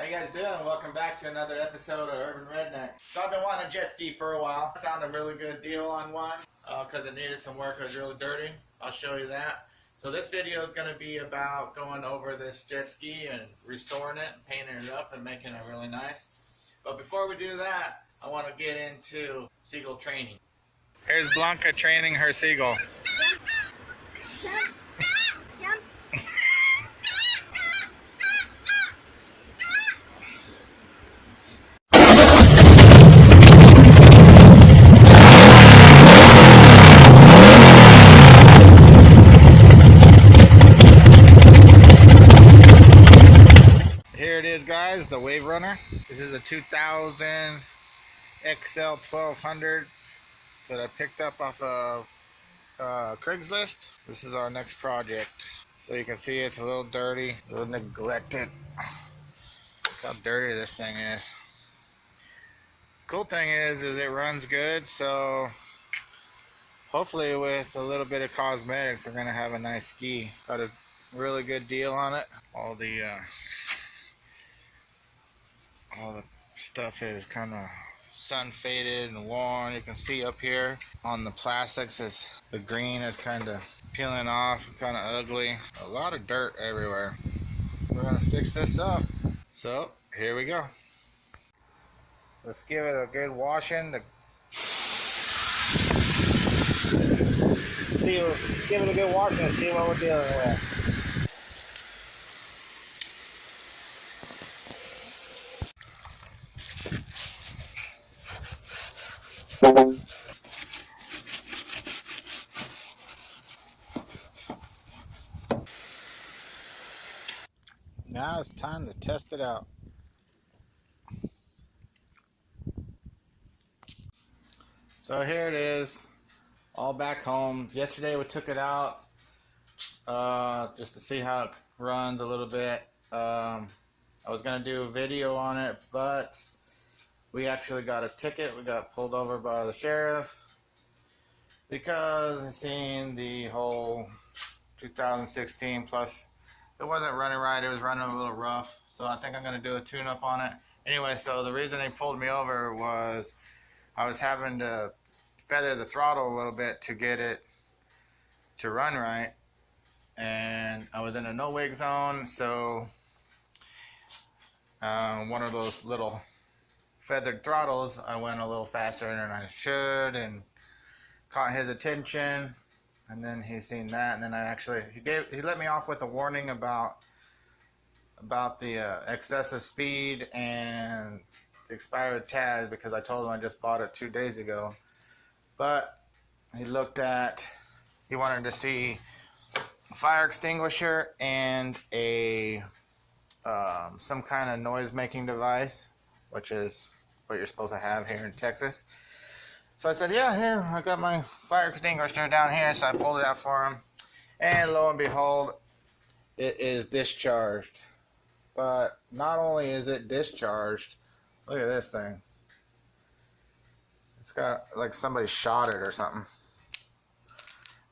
How you guys doing? Welcome back to another episode of Urban Redneck. So I've been wanting a jet ski for a while. I found a really good deal on one because it needed some work. It was really dirty. I'll show you that. So this video is going to be about going over this jet ski and restoring it, and painting it up and making it really nice. But before we do that, I want to get into seagull training. Here's Blanca training her seagull. Here it is, guys, the Waverunner. This is a 2000 XL 1200 that I picked up off of Craigslist. This is our next project. So you can see it's a little dirty, a little neglected. Look how dirty this thing is. Cool thing is it runs good, so hopefully with a little bit of cosmetics we're gonna have a nice ski. Got a really good deal on it. All the stuff is kind of sun faded and worn. You can see up here on the plastics is the green is kind of peeling off, kind of ugly. A lot of dirt everywhere. We're gonna fix this up. So here we go. Let's give it a good washing. Give it a good washing and see what we're dealing with. Now it's time to test it out. So here it is, all back home. Yesterday we took it out just to see how it runs a little bit. I was going to do a video on it, but we actually got a ticket. We got pulled over by the sheriff because I seen the whole 2016 plus. It wasn't running right. It was running a little rough. So I think I'm going to do a tune-up on it. Anyway, so the reason they pulled me over was I was having to feather the throttle a little bit to get it to run right. And I was in a no-wake zone, so one of those little feathered throttles, I went a little faster than I should and caught his attention. And then he seen that, and then he let me off with a warning about the excessive speed and the expired tag because I told him I just bought it 2 days ago. But he wanted to see a fire extinguisher and a some kind of noise making device, which is what you're supposed to have here in Texas. So I said, yeah, here, I got my fire extinguisher down here. So I pulled it out for him. And lo and behold, it is discharged. But not only is it discharged, look at this thing. It's got like somebody shot it or something.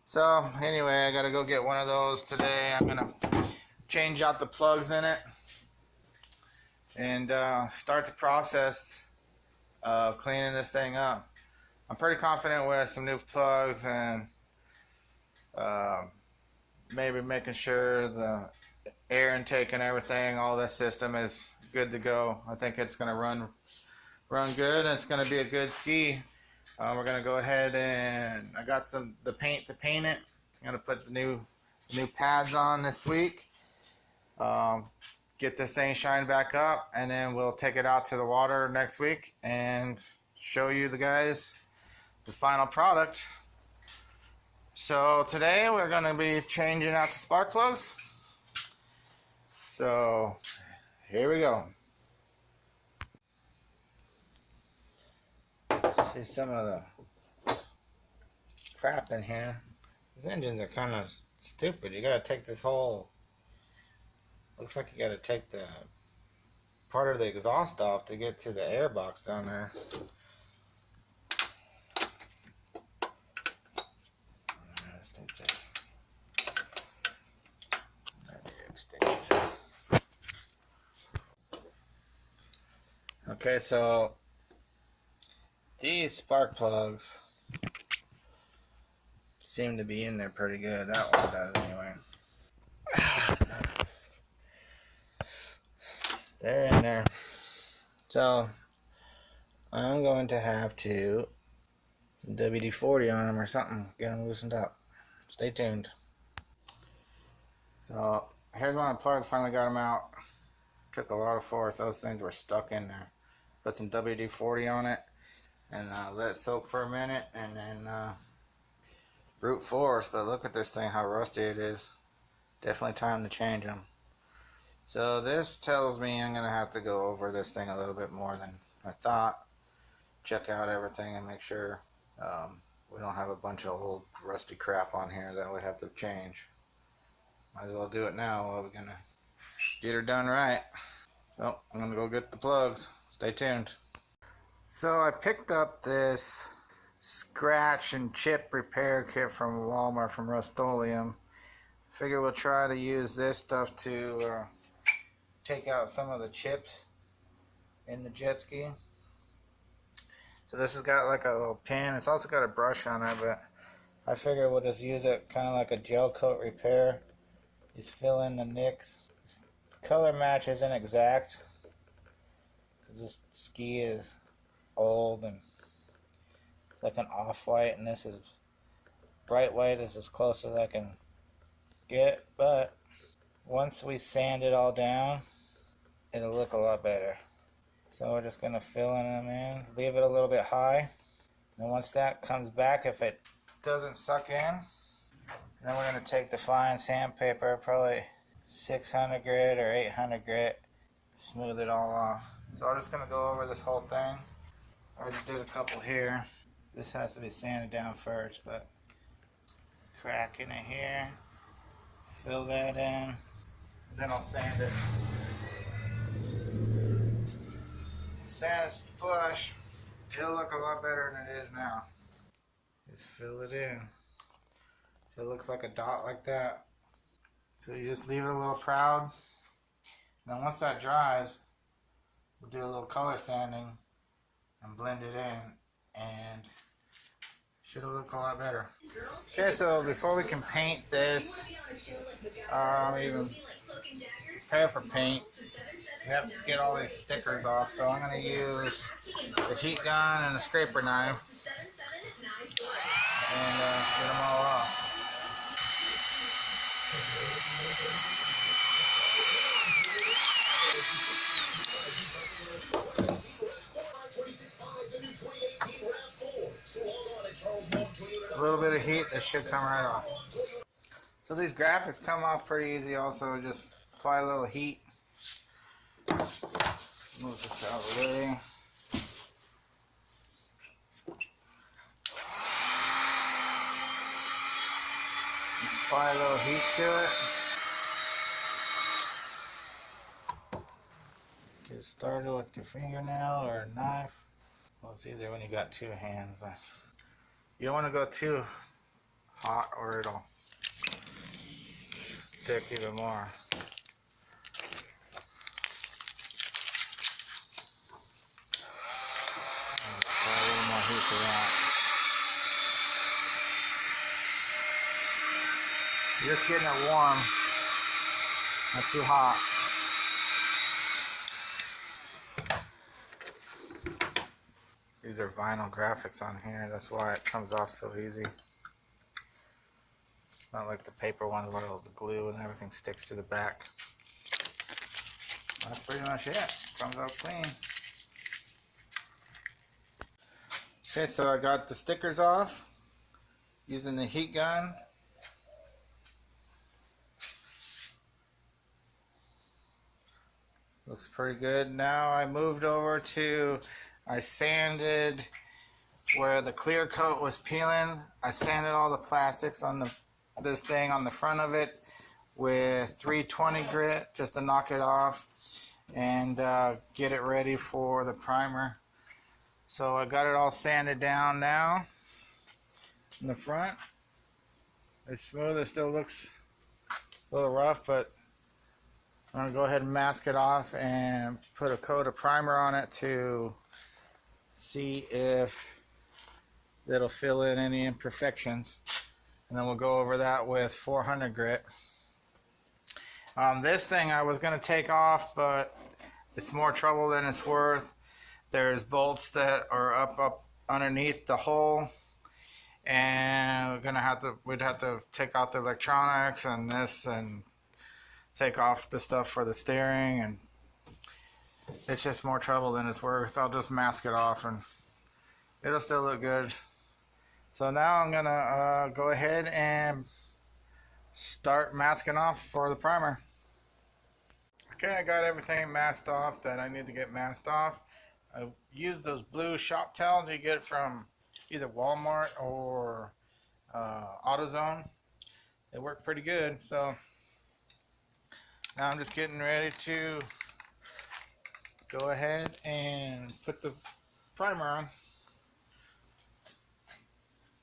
So anyway, I got to go get one of those today. I'm going to change out the plugs in it and start the process of cleaning this thing up. I'm pretty confident with some new plugs and maybe making sure the air intake and everything, all this system is good to go. I think it's going to run good, and it's going to be a good ski. We're going to go ahead and I got the paint to paint it. I'm going to put the new pads on this week. Get this thing shined back up, and then we'll take it out to the water next week and show you the guys the final product. So today we're going to be changing out the spark plugs. So here we go. See some of the crap in here. These engines are kind of stupid. You got to take this whole, looks like you got to take the part of the exhaust off to get to the air box down there. Let's take this. Extension. Okay, so these spark plugs seem to be in there pretty good. That one does anyway. They're in there. So I'm going to have to some WD-40 on them or something. Get them loosened up. Stay tuned. So here's one of the plugs. Finally got them out. Took a lot of force. Those things were stuck in there. Put some WD-40 on it and let it soak for a minute, and then brute force. But look at this thing, how rusty it is. Definitely time to change them. So this tells me I'm going to have to go over this thing a little bit more than I thought. Check out everything and make sure we don't have a bunch of old rusty crap on here that we have to change. Might as well do it now while we're going to get her done right. So I'm going to go get the plugs. Stay tuned. So I picked up this scratch and chip repair kit from Walmart from Rustoleum. Figure we'll try to use this stuff to take out some of the chips in the Jetski. So this has got like a little pin. It's also got a brush on it, but I figure we'll just use it kind of like a gel coat repair. Just fill in the nicks. The color match isn't exact because this ski is old and it's like an off-white, and this is bright white. Is as close as I can get, but once we sand it all down, it'll look a lot better. So we're just going to fill them in, leave it a little bit high, and once that comes back, if it doesn't suck in, then we're going to take the fine sandpaper, probably 600 grit or 800 grit, smooth it all off. So I'm just going to go over this whole thing. I already did a couple here. This has to be sanded down first, but crack in it here, fill that in, then I'll sand it. Sand it flush, it'll look a lot better than it is now. Just fill it in so it looks like a dot like that. So you just leave it a little proud. And then once that dries, we'll do a little color sanding and blend it in, and should look a lot better. Okay, so before we can paint this, even prepare for paint, we have to get all these stickers off. So I'm going to use the heat gun and the scraper knife and get them all off. A little bit of heat, that should come right off. So these graphics come off pretty easy also. Just apply a little heat. Move this out of the way. Apply a little heat to it. Get started with your fingernail or a knife. Well, it's easier when you got two hands, but you don't want to go too hot or it'll stick even more. Apply a little more heat to that. You're just getting it warm, not too hot. These are vinyl graphics on here, that's why it comes off so easy. It's not like the paper ones where the glue and everything sticks to the back. That's pretty much it. Comes out clean. Okay, so I got the stickers off using the heat gun. Looks pretty good. Now I moved over to, I sanded where the clear coat was peeling. I sanded all the plastics on this thing on the front of it with 320 grit just to knock it off and get it ready for the primer. So I got it all sanded down now in the front. It's smooth. It still looks a little rough, but I'm going to go ahead and mask it off and put a coat of primer on it to see if it'll fill in any imperfections. And then we'll go over that with 400 grit. This thing I was going to take off, but it's more trouble than it's worth. There's bolts that are up underneath the hole, and we'd have to take out the electronics and this and take off the stuff for the steering, and it's just more trouble than it's worth. I'll just mask it off and it'll still look good. So now I'm gonna go ahead and start masking off for the primer. Okay, I got everything masked off that I need to get masked off. I used those blue shop towels you get from either Walmart or AutoZone. They work pretty good. So now I'm just getting ready to go ahead and put the primer on.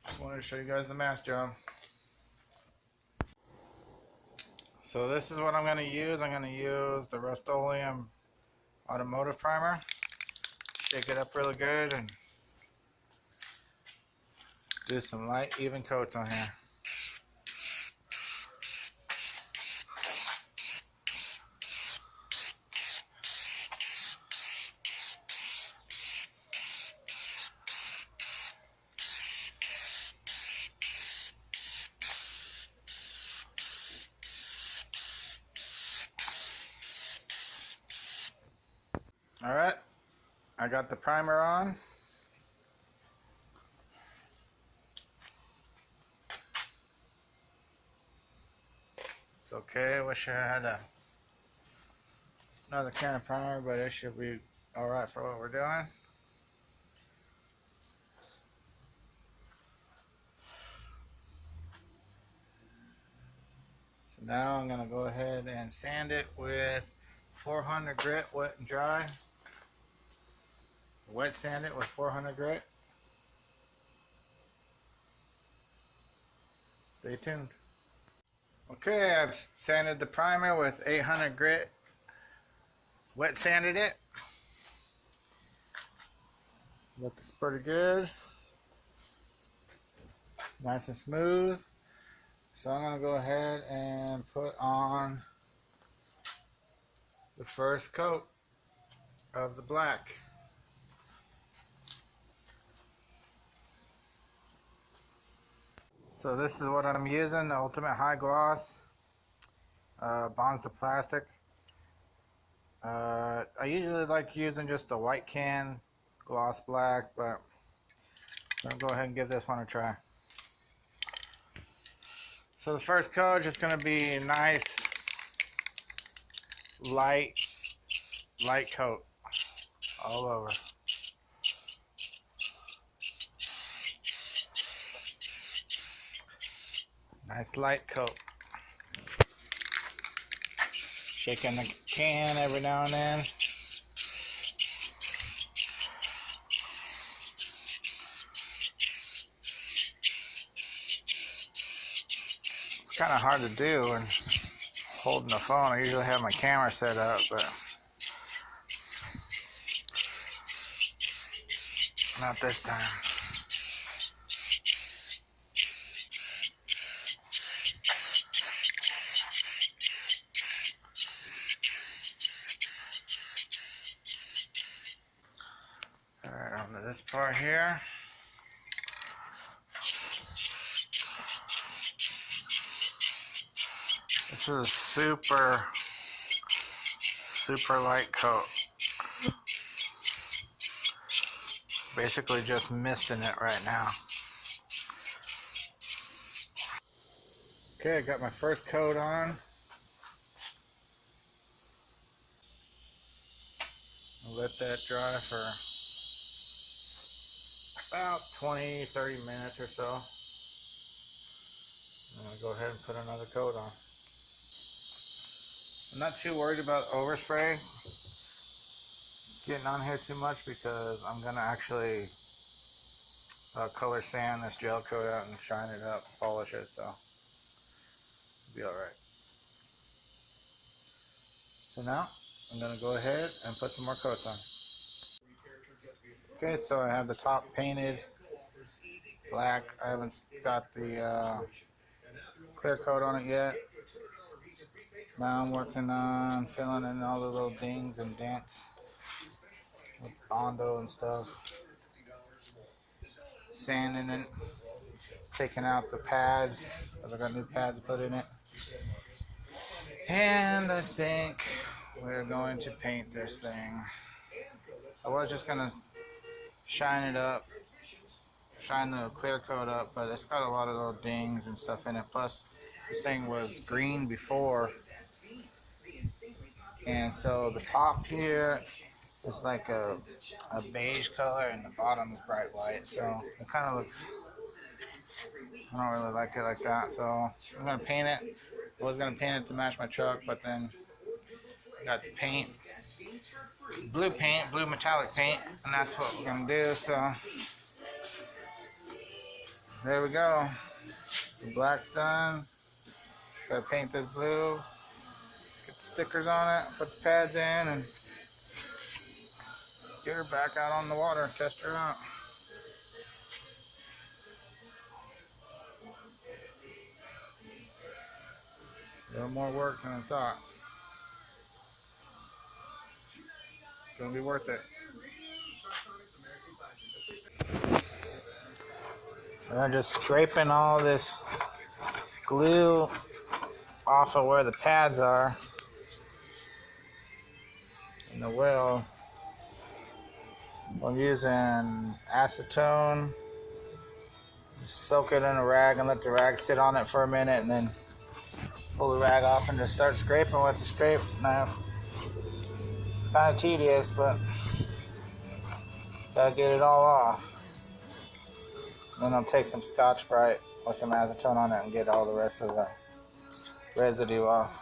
Just wanted to show you guys the mask job. So this is what I'm going to use. I'm going to use the Rustoleum automotive primer. Shake it up really good and do some light, even coats on here. Alright, I got the primer on. It's okay, wish I had another can of primer, but it should be alright for what we're doing. So now I'm going to go ahead and sand it with 400 grit, wet and dry. Wet sand it with 400 grit. Stay tuned. Okay, I've sanded the primer with 800 grit. Wet sanded it. Looks pretty good. Nice and smooth. So I'm going to go ahead and put on the first coat of the black. So this is what I'm using, the Ultimate High Gloss. Bonds the plastic. I usually like using just a white can gloss black, but I'm going to go ahead and give this one a try. So the first coat is just going to be a nice light coat all over. Nice light coat. Shaking the can every now and then. It's kind of hard to do when holding the phone. I usually have my camera set up, but not this time. Alright, on to this part here. This is a super light coat. Basically just misting it right now. Okay, I got my first coat on. I'll let that dry for about 20-30 minutes or so. I'm going to go ahead and put another coat on. I'm not too worried about overspray getting on here too much because I'm going to actually color sand this gel coat out and shine it up, polish it, so it'll be alright. So now I'm going to go ahead and put some more coats on. Okay, so I have the top painted black. I haven't got the clear coat on it yet. Now I'm working on filling in all the little dings and dents with Bondo and stuff. Sanding it, taking out the pads, because I got new pads to put in it. And I think we're going to paint this thing. I was just going to shine it up, shine the clear coat up, but it's got a lot of little dings and stuff in it. Plus, this thing was green before, and so the top here is like a beige color, and the bottom is bright white. So it kind of looks, I don't really like it like that. So I'm gonna paint it. I was gonna paint it to match my truck, but then I got the paint, blue metallic paint, and that's what we're gonna do. So there we go. The black's done. Gotta paint this blue, get the stickers on it, put the pads in, and get her back out on the water and test her out. A little more work than I thought. It's gonna be worth it. I'm just scraping all this glue off of where the pads are in the wheel. I'm using acetone. Just soak it in a rag and let the rag sit on it for a minute, and then pull the rag off and just start scraping with the scrape knife. It's kind of tedious, but gotta get it all off. Then I'll take some Scotch-Brite or some acetone on it and get all the rest of the residue off.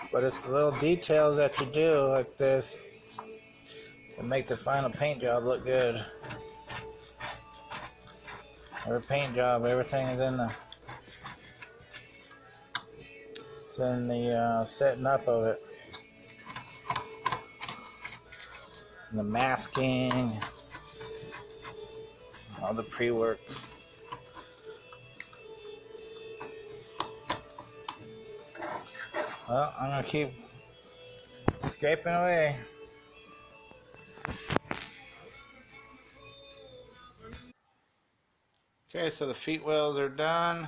But it's the little details that you do like this that make the final paint job look good. Every paint job, everything is in the setting up of it. And the masking, all the pre-work. Well, I'm going to keep scraping away. Okay, so the feet wells are done.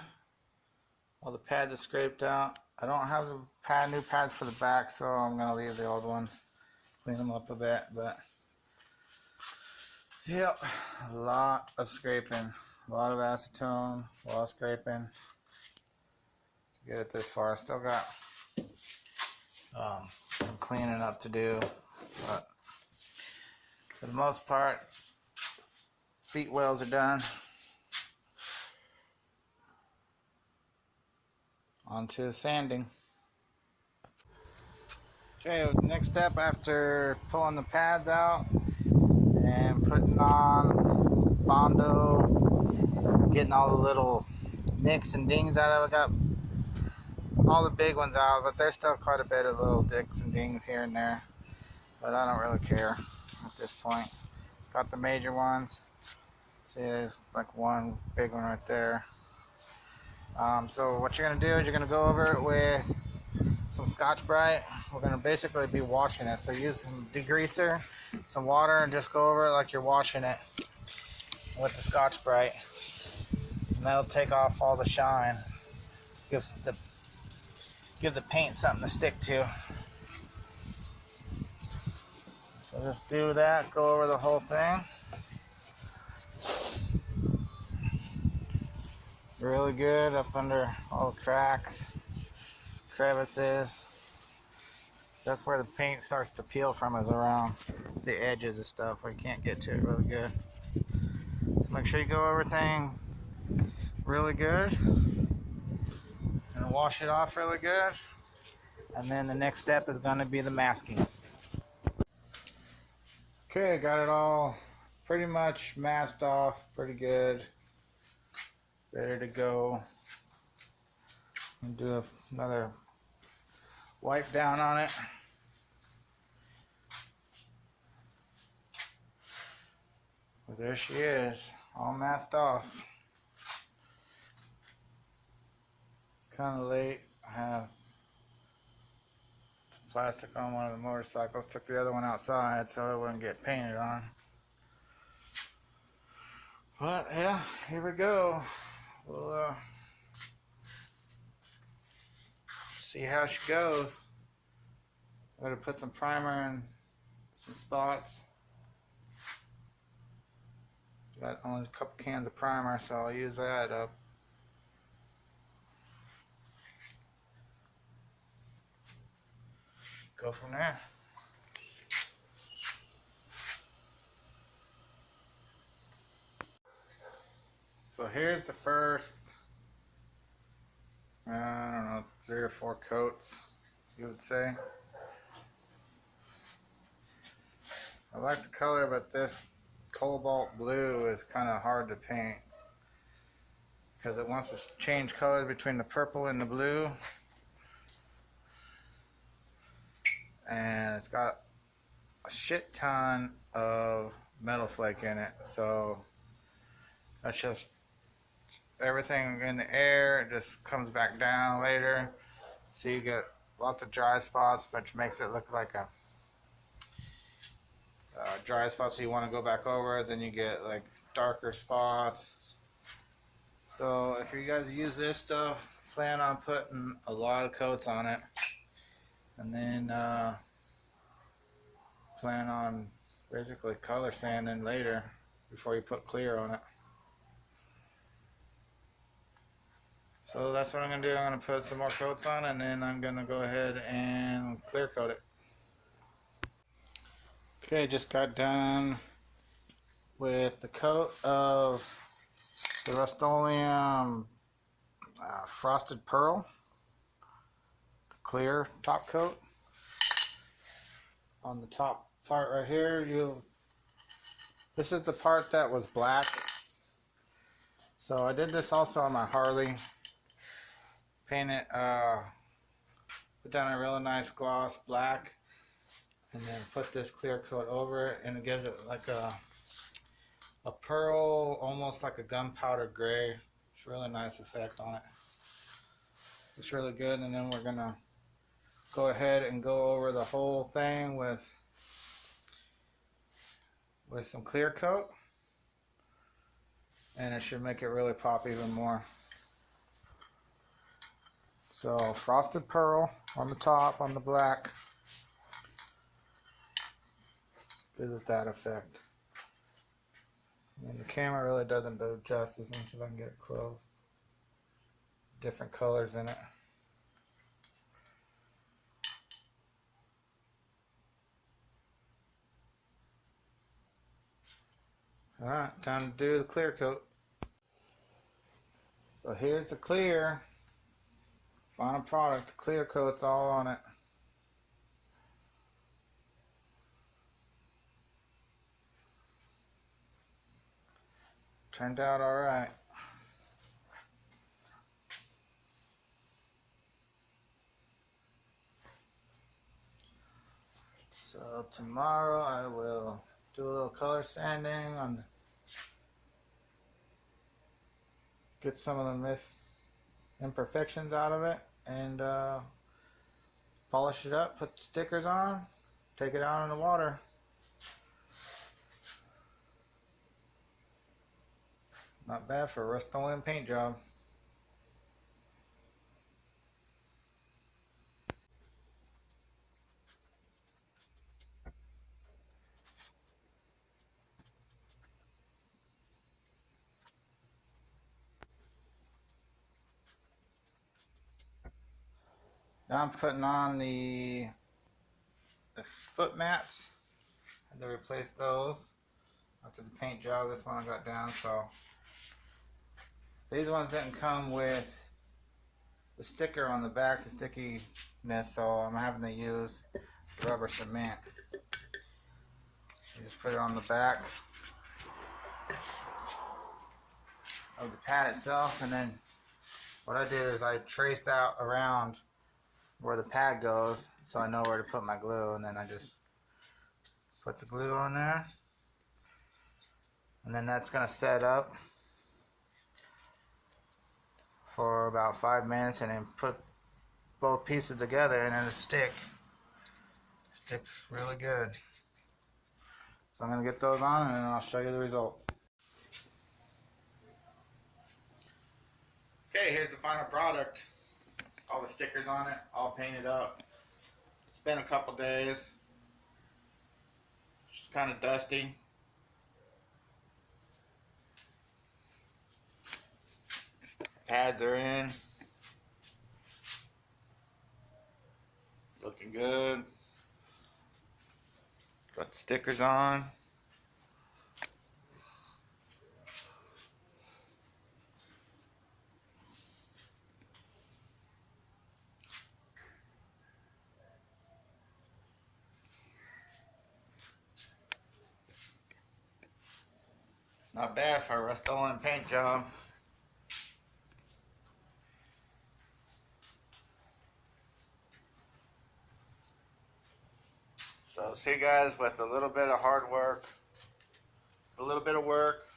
All the pads are scraped out. I don't have the new pads for the back, so I'm going to leave the old ones. Clean them up a bit, but yep, a lot of scraping. A lot of acetone, a lot of scraping to get it this far. Still got some cleaning up to do, but for the most part, feet wells are done. On to sanding. Okay, next step after pulling the pads out and putting on Bondo, getting all the little nicks and dings out of it. Got all the big ones out, but there's still quite a bit of little dicks and dings here and there, but I don't really care at this point. Got the major ones. See, there's like one big one right there. So what you're going to do is you're going to go over it with some Scotch-Brite. We're going to basically be washing it. So use some degreaser, some water, and just go over it like you're washing it with the Scotch-Brite. And that'll take off all the shine. Give the paint something to stick to. So just do that, go over the whole thing. Really good up under all the cracks, crevices. That's where the paint starts to peel from, is around the edges and stuff where you can't get to it really good. So make sure you go everything really good and wash it off really good. And then the next step is going to be the masking. Okay, got it all pretty much masked off pretty good. Ready to go. And do another wipe down on it. Well, there she is, all masked off. It's kind of late. I have some plastic on one of the motorcycles. Took the other one outside so it wouldn't get painted on. But yeah, here we go. We'll see how she goes. I'm going to put some primer in some spots. Got only a couple cans of primer, so I'll use that up. Go from there. So here's the first, I don't know, 3 or 4 coats, you would say. I like the color, but this cobalt blue is kind of hard to paint because it wants to change colors between the purple and the blue, and it's got a shit ton of metal flake in it, so that's just everything in the air. It just comes back down later, so you get lots of dry spots, which makes it look like a dry spot, so you want to go back over. Then you get like darker spots. So if you guys use this stuff, plan on putting a lot of coats on it, and then plan on basically color sanding later before you put clear on it. So that's what I'm going to do. I'm going to put some more coats on, and then I'm going to go ahead and clear coat it. Okay, just got done with the coat of the Rustoleum Frosted Pearl, the clear top coat. On the top part right here, this is the part that was black. So I did this also on my Harley. Paint it, put down a really nice gloss black, and then put this clear coat over it, and it gives it like a pearl, almost like a gunpowder gray. It's a really nice effect on it. It's really good. And then we're gonna go ahead and go over the whole thing with some clear coat, and it should make it really pop even more. So Frosted Pearl on the top, on the black, gives it that effect. And the camera really doesn't do justice. Let me see if I can get it close. Different colors in it. Alright, time to do the clear coat. So here's the clear. Final product, the clear coat's all on it. Turned out alright. So tomorrow I will do a little color sanding on, get some of the imperfections out of it, and polish it up, put stickers on, take it out in the water. Not bad for a Rustoleum paint job. Now I'm putting on the the foot mats. Had to replace those after the paint job. This one I got down, so these ones didn't come with the sticker on the back, the stickiness, so I'm having to use rubber cement. You just put it on the back of the pad itself, and then what I did is I traced out around where the pad goes so I know where to put my glue, and then I just put the glue on there, and then that's going to set up for about 5 minutes, and then put both pieces together and it'll stick. Sticks really good. So I'm going to get those on and then I'll show you the results. Okay, here's the final product. All the stickers on it, all painted up. It's been a couple days. It's kind of dusty. Pads are in. Looking good. Got the stickers on. Not bad for a Rustoleum paint job. So see guys, with a little bit of hard work, a little bit of work,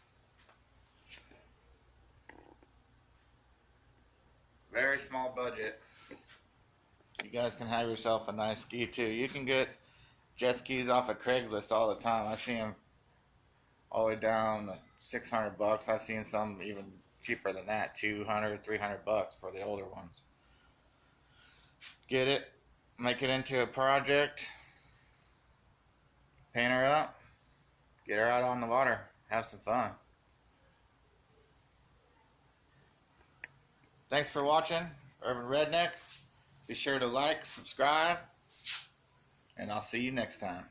very small budget, you guys can have yourself a nice ski too. You can get jet skis off of Craigslist all the time. I see them all the way down to 600 bucks. I've seen some even cheaper than that, 200, 300 bucks for the older ones. Get it, make it into a project, paint her up, get her out on the water, have some fun. Thanks for watching, Urban Redneck. Be sure to like, subscribe, and I'll see you next time.